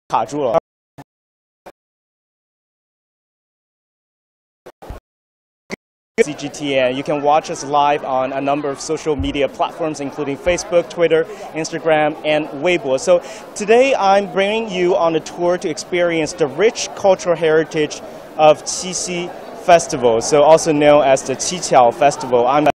卡住了。CGTN. You can watch us live on a number of social media platforms, including Facebook, Twitter, Instagram, and Weibo. So today I'm bringing you on a tour to experience the rich cultural heritage of Qixi Festival, so also known as the Qiqiao Festival. I'm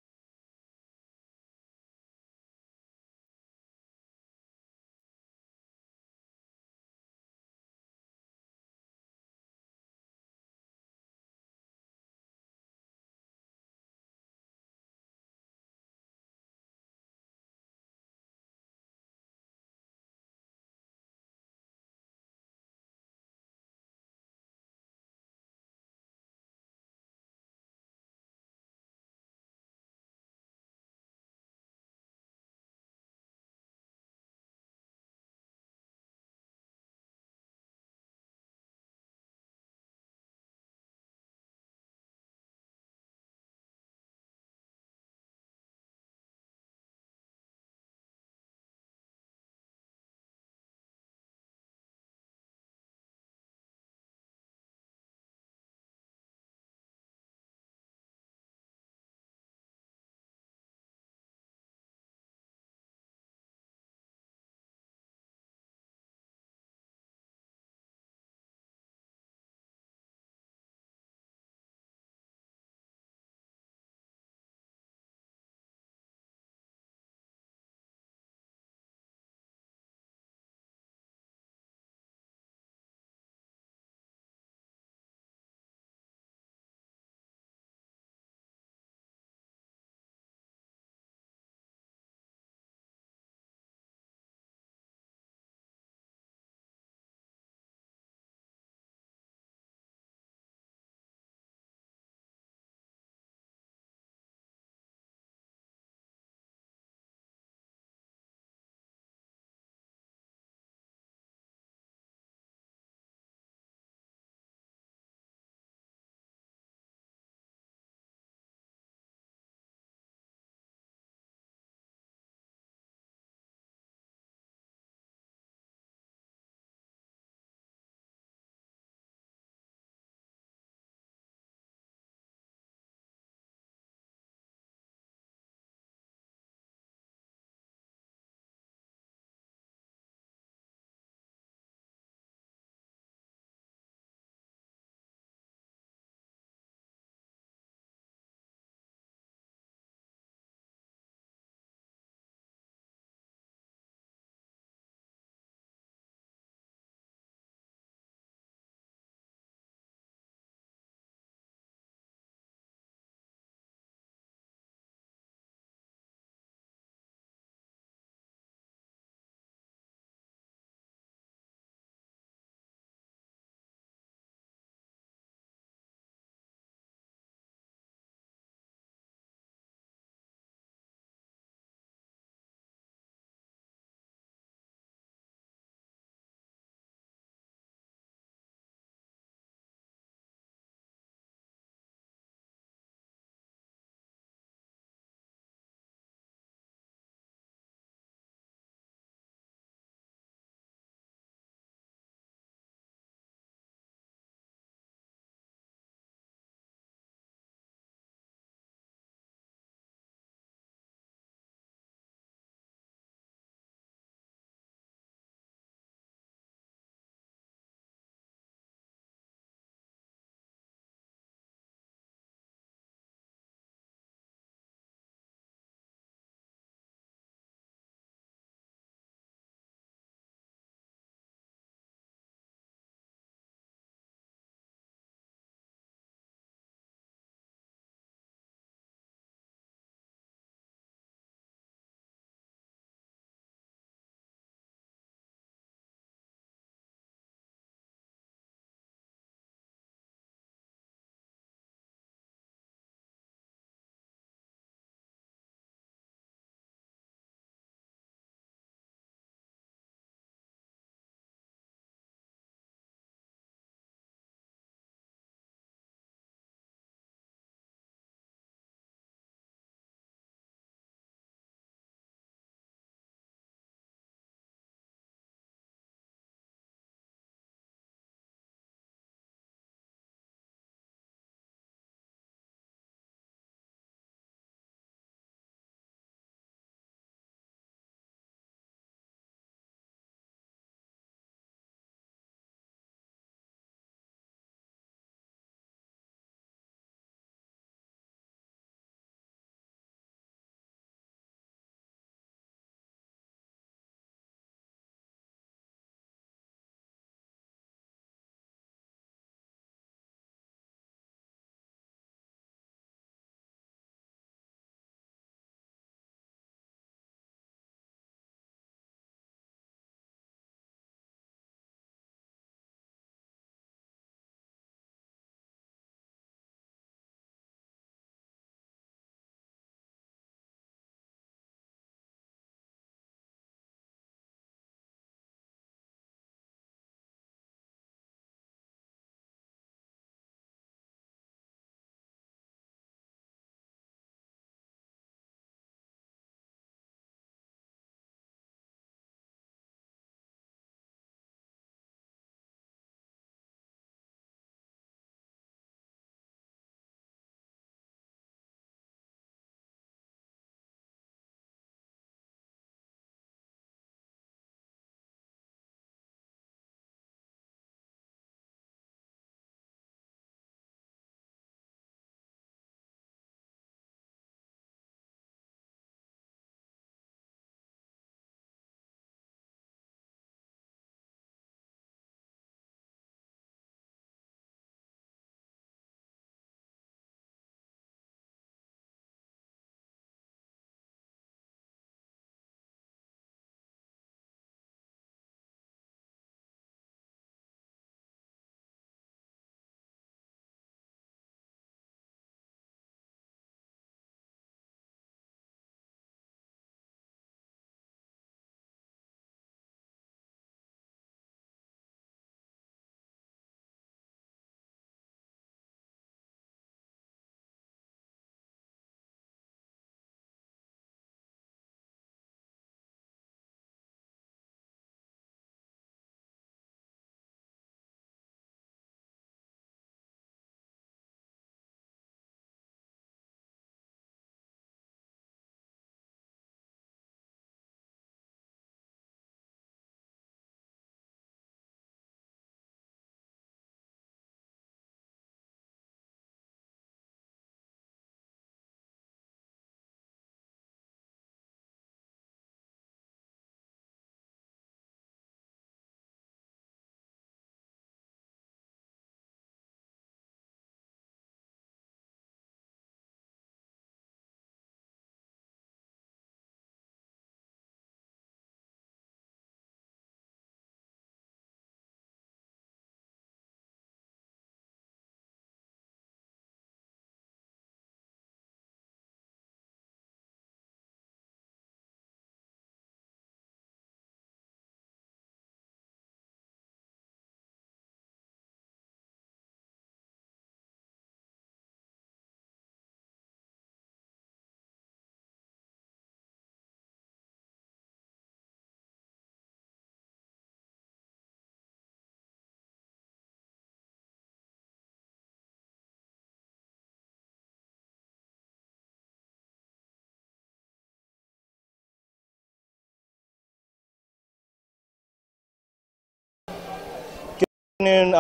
afternoon.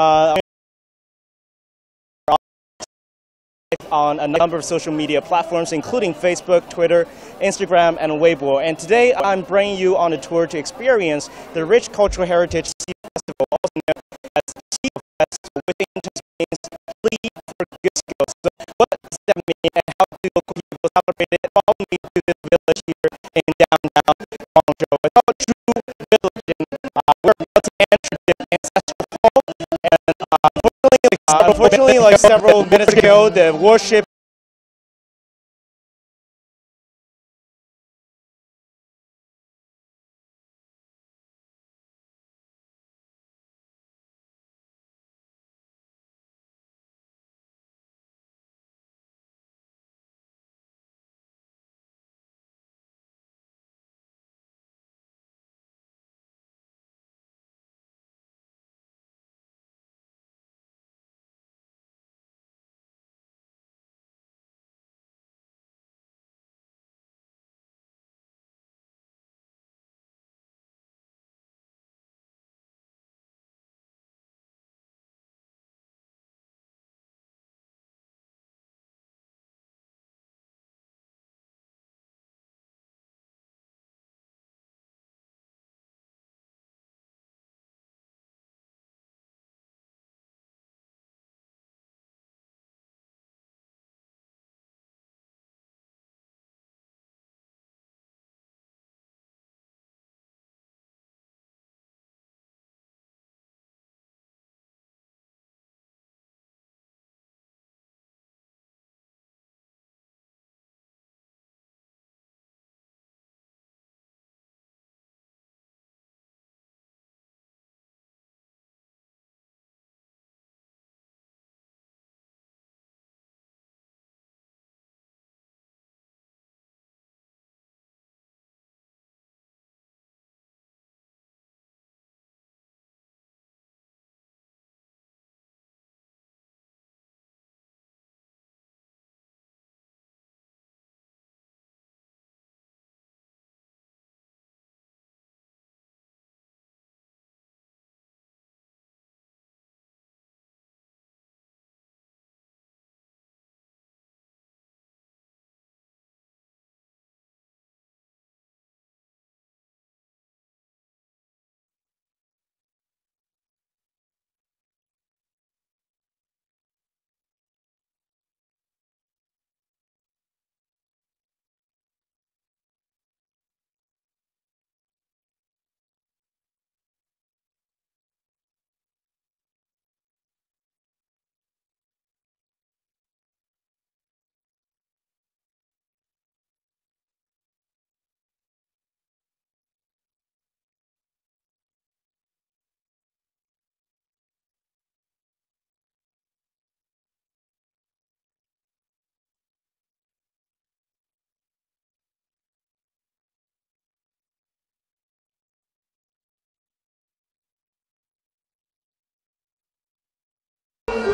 On a number of social media platforms, including Facebook, Twitter, Instagram, and Weibo. And today I'm bringing you on a tour to experience the rich cultural heritage festival, also known as Qixi Festival, which just means plea for good skills. So what does that mean, and how do local people celebrate it? Follow me to this village here in downtown Guangzhou. It's called True Village, we're about to enter the ancestral hall, and unfortunately, like several minutes ago, the worship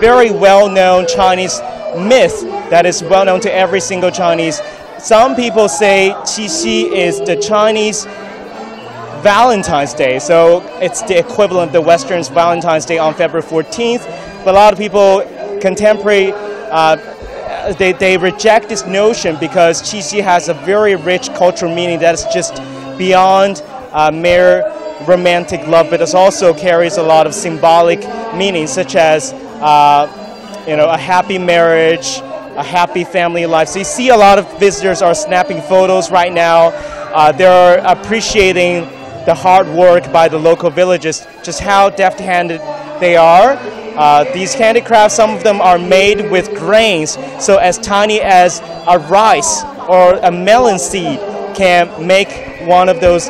very well-known Chinese myth that is well-known to every single Chinese. Some people say Qixi is the Chinese Valentine's Day, so it's the equivalent of the Western's Valentine's Day on February 14th. But a lot of people, contemporary, they reject this notion because Qixi has a very rich cultural meaning that is just beyond mere romantic love, but it also carries a lot of symbolic meanings, such as a happy marriage, a happy family life. So you see a lot of visitors are snapping photos right now. They're appreciating the hard work by the local villagers, just how deft-handed they are. These handicrafts, some of them are made with grains, so as tiny as a rice or a melon seed can make one of those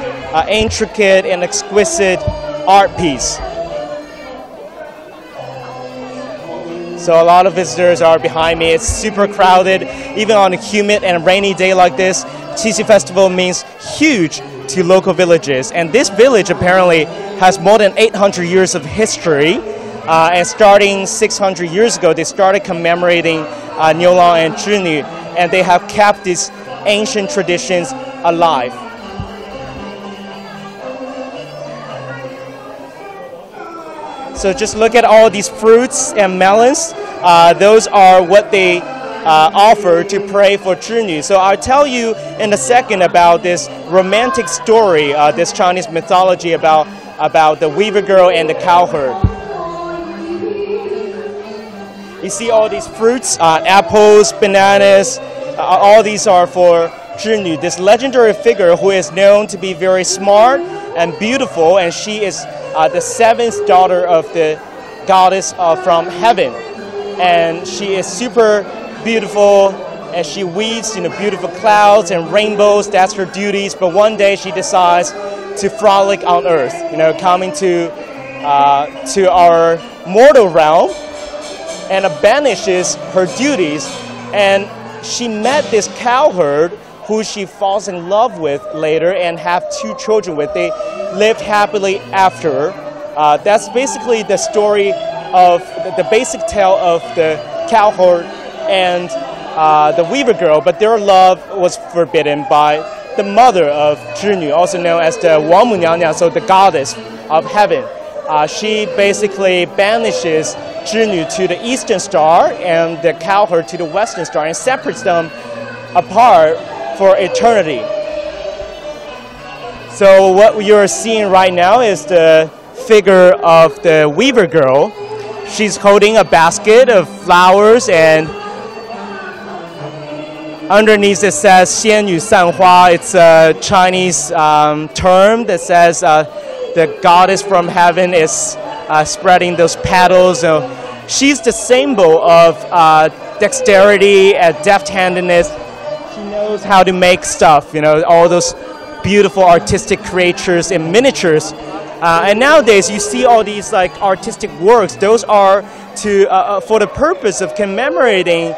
intricate and exquisite art piece. So a lot of visitors are behind me. It's super crowded. Even on a humid and rainy day like this, Qixi Festival means huge to local villages. And this village apparently has more than 800 years of history. And starting 600 years ago, they started commemorating Niulang and Zhinu, and they have kept these ancient traditions alive. So just look at all these fruits and melons. Those are what they offer to pray for 织女. So I'll tell you in a second about this romantic story, this Chinese mythology about the weaver girl and the cowherd. You see all these fruits, apples, bananas, all these are for 织女, this legendary figure who is known to be very smart and beautiful, and she is the seventh daughter of the goddess from heaven. And she is super beautiful, and she weaves beautiful clouds and rainbows. That's her duties. But one day she decides to frolic on earth, coming to our mortal realm, and banishes her duties. And she met this cowherd who she falls in love with later and have 2 children with. They lived happily after. That's basically the story of the basic tale of the cowherd and the weaver girl, but their love was forbidden by the mother of 织女, also known as the 王母娘娘, so the goddess of heaven. She basically banishes 织女 to the eastern star and the cowherd to the western star and separates them apart for eternity. So what you're seeing right now is the figure of the weaver girl. She's holding a basket of flowers, and underneath it says 仙女散花. It's a Chinese term that says the goddess from heaven is spreading those petals. She's the symbol of dexterity and deft-handedness. She knows how to make stuff, all those beautiful artistic creatures in miniatures. And nowadays you see all these artistic works. Those are for the purpose of commemorating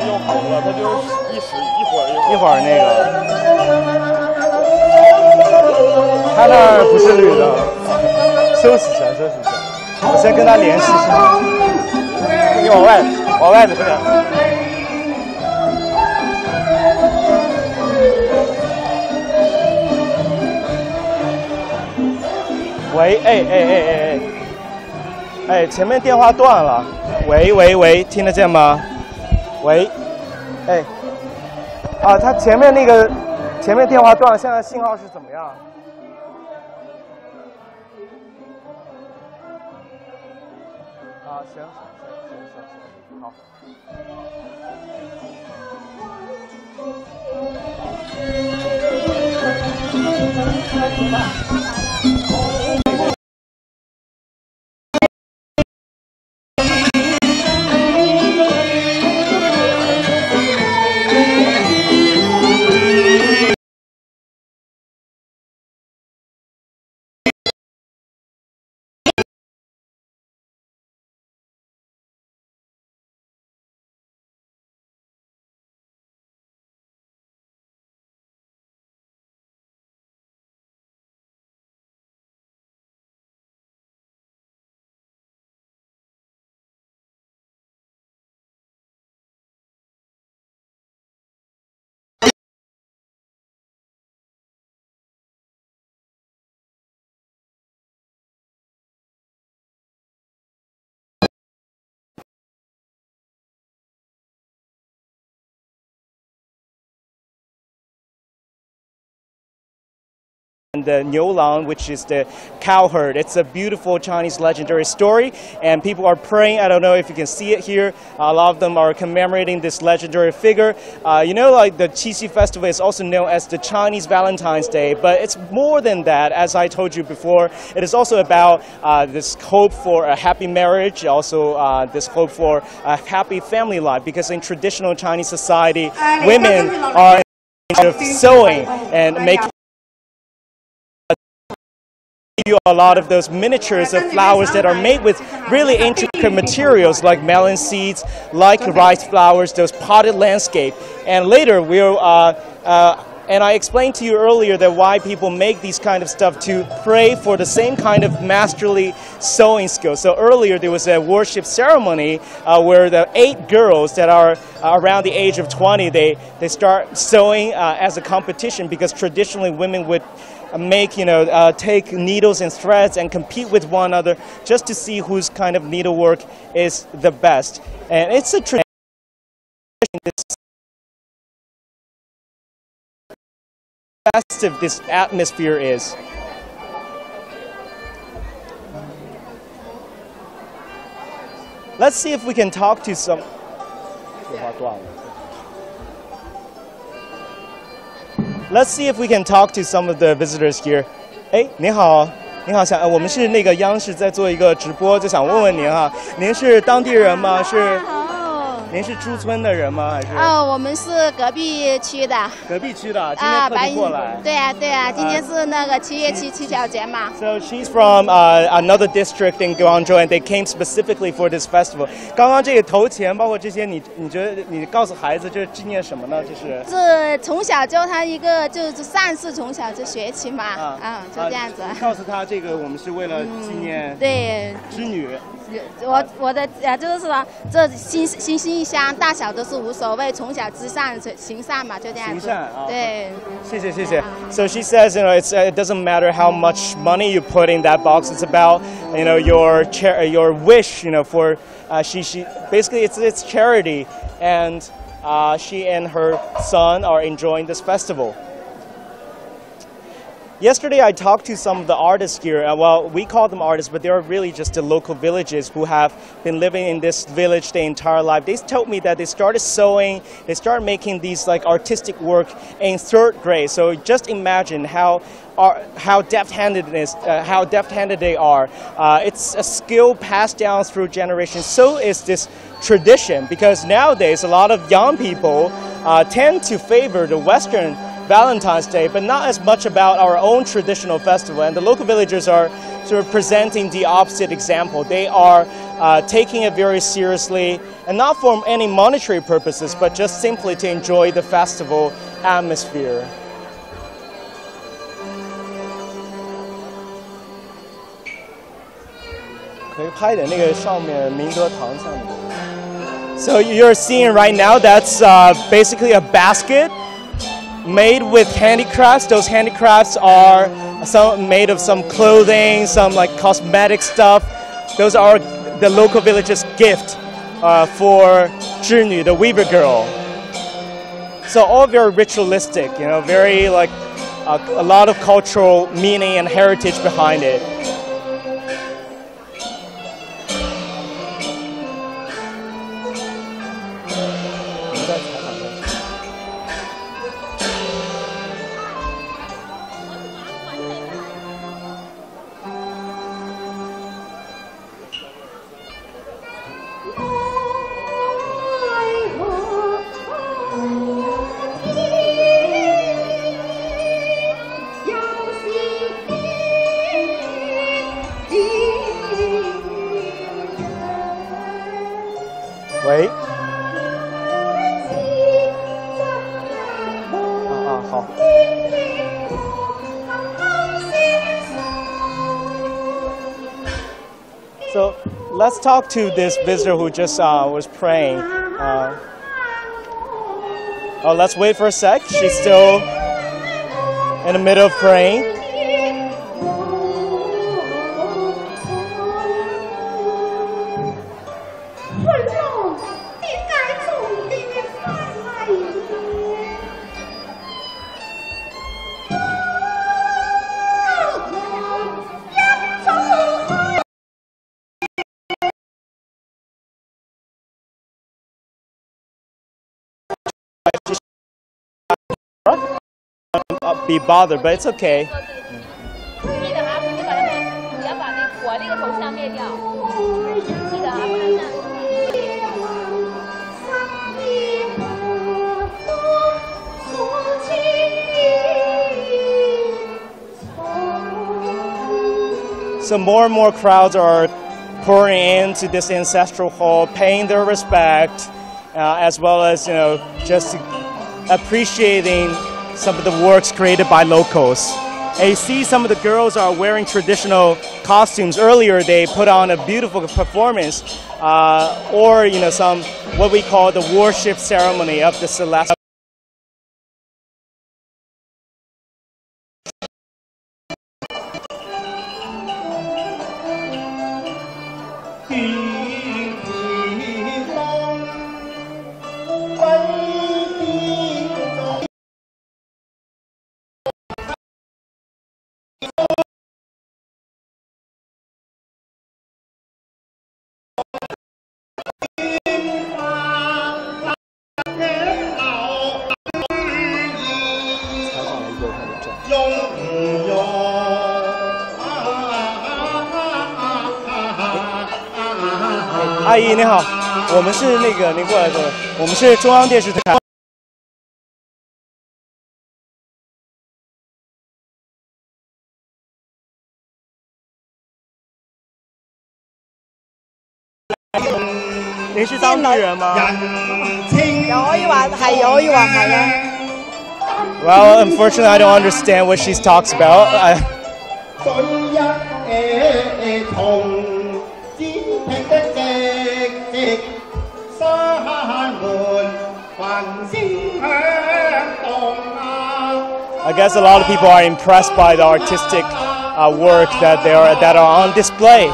要红了，它就是一会儿那个，他那儿不是绿的，休息一下，我先跟他联系一下。你往外走点。喂，哎，前面电话断了。喂，听得见吗？喂，他前面电话断了，现在信号是怎么样？行，好。And the Niulang, which is the cow herd. It's a beautiful Chinese legendary story, and people are praying. I don't know if you can see it here. A lot of them are commemorating this legendary figure. Like the Qixi festival is also known as the Chinese Valentine's Day, but it's more than that. As I told you before, it is also about this hope for a happy marriage, also this hope for a happy family life, because in traditional Chinese society, women are in charge of sewing and making you a lot of those miniatures of flowers that are made with really intricate materials like melon seeds, like rice flowers, those potted landscape. And later and I explained to you earlier that why people make these kind of stuff to pray for the same kind of masterly sewing skill. So earlier there was a worship ceremony where the 8 girls that are around the age of 20, they start sewing as a competition, because traditionally women would take needles and threads and compete with one another just to see whose kind of needlework is the best. And it's a tradition. Festive this atmosphere is. Let's see if we can talk to some. Let's see if we can talk to some of the visitors here. 哎，您好，我们是那个央视在做一个直播，就想问问您哈，您是当地人吗？是。您是驻村的人吗？还是？我们是隔壁区的。隔壁区的，今天特地过来。对呀，今天是那个7月7乞巧节嘛。So she's from another district in Guangzhou, and they came specifically for this festival. 刚刚这个头钱，包括这些，你觉得你告诉孩子这是纪念什么呢？这是？这从小教他一个就是善事，从小就学起嘛。就这样子。告诉他这个我们是为了纪念对织女。我的就是说这心一乡，大小都是无所谓，从小知善行善嘛，就这样子。行善啊。对。谢谢。So she says, it doesn't matter how much money you put in that box. It's about your wish, for she basically it's charity, and she and her son are enjoying this festival. Yesterday, I talked to some of the artists here. Well, we call them artists, but they are really just the local villagers who have been living in this village their entire life. They told me that they started sewing, they started making these artistic work in 3rd grade. So just imagine how deft-handed they are. It's a skill passed down through generations. So is this tradition, because nowadays a lot of young people tend to favor the Western Valentine's Day, but not as much about our own traditional festival. And the local villagers are sort of presenting the opposite example. They are taking it very seriously, and not for any monetary purposes, but just simply to enjoy the festival atmosphere. 可以拍点那个上面明德堂上面。So you're seeing right now that's basically a basket made with handicrafts. Those handicrafts are some made of some clothing, some like cosmetic stuff. Those are the local village's gift for 织女, the weaver girl. So all very ritualistic, you know, very like a lot of cultural meaning and heritage behind it. Wait. 好。So let's talk to this visitor who just was praying. Oh, let's wait for a sec. She's still in the middle of praying. Be bothered, but it's okay. So more and more crowds are pouring into this ancestral hall, paying their respect, as well as, you know, just appreciating some of the works created by locals. And you see some of the girls are wearing traditional costumes. Earlier they put on a beautiful performance, or, you know, some what we call the worship ceremony of the celestial.阿姨你好，我们是那个您过来的，我们是中央电视台。您是当地人吗？又可以話係，又可以話唔係啦。Well, unfortunately, I don't understand what she talks about. I guess a lot of people are impressed by the artistic work that are on display,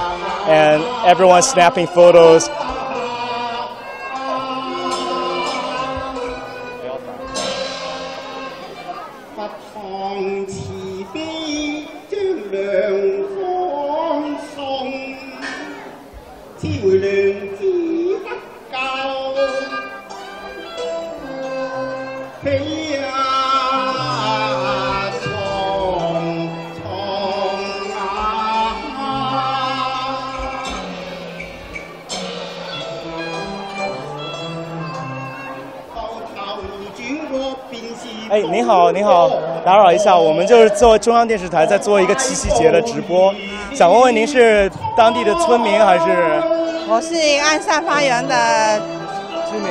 and everyone's snapping photos.哎，您好，您好，打扰一下，我们就是做中央电视台在做一个七夕节的直播，想问问您是当地的村民还是？我是安善花园的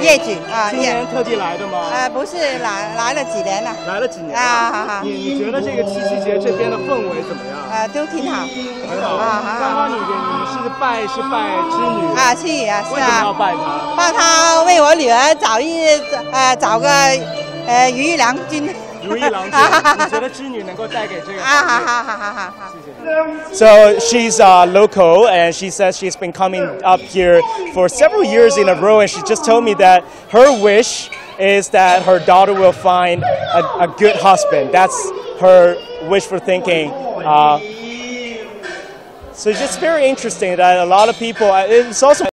业主啊，今年特地来的吗？不是来了几年了。来了几年啊？你觉得这个七夕节这边的氛围怎么样？都挺好。很好啊。刚刚你们是拜织女啊？是啊，是啊。为什么要拜她？拜她为我女儿找个如意郎君。如意郎君，你觉得织女能够带给这个？好，谢谢。So she's local, and she says she's been coming up here for several years in a row, and she just told me that her wish is that her daughter will find a good husband. That's her wishful thinking. So it's just very interesting that a lot of people. It's also.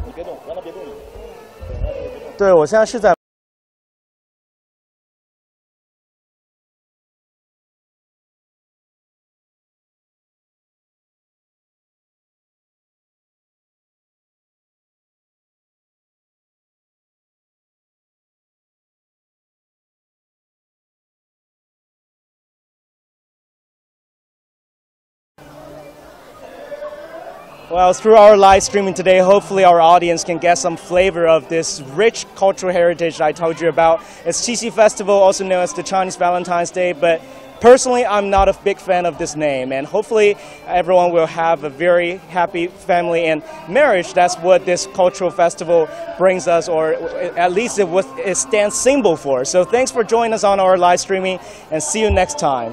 你别动，让他别动你。对，我现在是在。Well, through our live streaming today, hopefully our audience can get some flavor of this rich cultural heritage I told you about. It's Qixi Festival, also known as the Chinese Valentine's Day, but personally, I'm not a big fan of this name, and hopefully everyone will have a very happy family and marriage. That's what this cultural festival brings us, or at least it stands symbol for. So thanks for joining us on our live streaming, and see you next time.